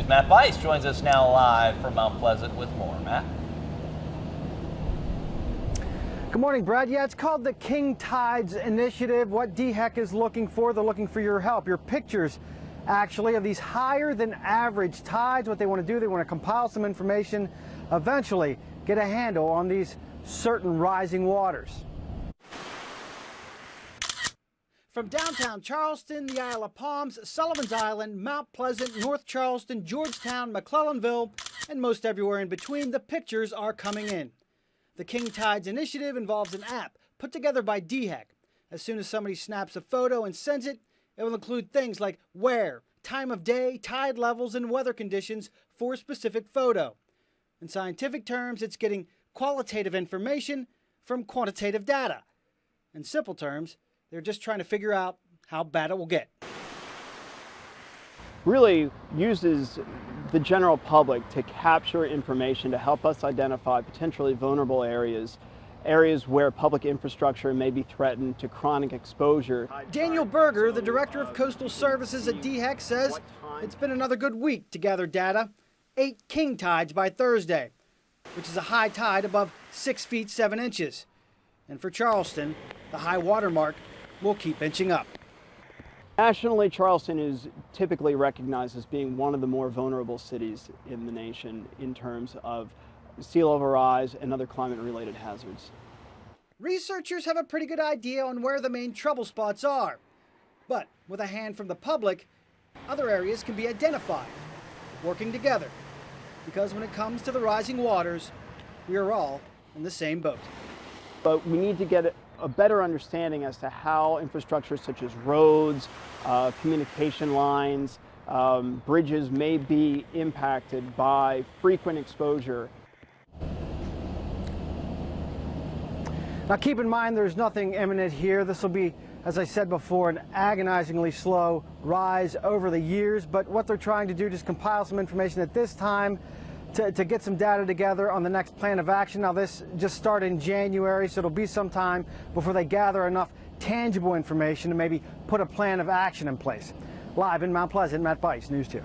News' Matt Bice joins us now live from Mount Pleasant with more. Matt? Good morning, Brad. Yeah, it's called the King Tides Initiative. What DHEC is looking for, they're looking for your help, your pictures, actually, of these higher than average tides. What they want to do, they want to compile some information, eventually get a handle on these certain rising waters. From downtown Charleston, the Isle of Palms, Sullivan's Island, Mount Pleasant, North Charleston, Georgetown, McClellanville, and most everywhere in between, the pictures are coming in. The King Tides Initiative involves an app put together by DHEC. As soon as somebody snaps a photo and sends it, it will include things like where, time of day, tide levels, and weather conditions for a specific photo. In scientific terms, it's getting qualitative information from quantitative data. In simple terms, they're just trying to figure out how bad it will get. Really uses the general public to capture information to help us identify potentially vulnerable areas where public infrastructure may be threatened to chronic exposure. Daniel Berger, the Director of Coastal Services at DHEC, says it's been another good week to gather data. 8 king tides by Thursday, which is a high tide above 6 feet 7 inches. And for Charleston, the high water mark will keep inching up. Nationally, Charleston is typically recognized as being one of the more vulnerable cities in the nation in terms of sea level rise and other climate-related hazards. Researchers have a pretty good idea on where the main trouble spots are. But with a hand from the public, other areas can be identified, working together. Because when it comes to the rising waters, we are all in the same boat. But we need to get a better understanding as to how infrastructure such as roads, communication lines, bridges may be impacted by frequent exposure. Now keep in mind there's nothing imminent here. This will be, as I said before, an agonizingly slow rise over the years, but what they're trying to do is compile some information at this time to get some data together on the next plan of action. Now this just started in January, so it'll be some time before they gather enough tangible information to maybe put a plan of action in place. Live in Mount Pleasant, Matt Bice, News 2.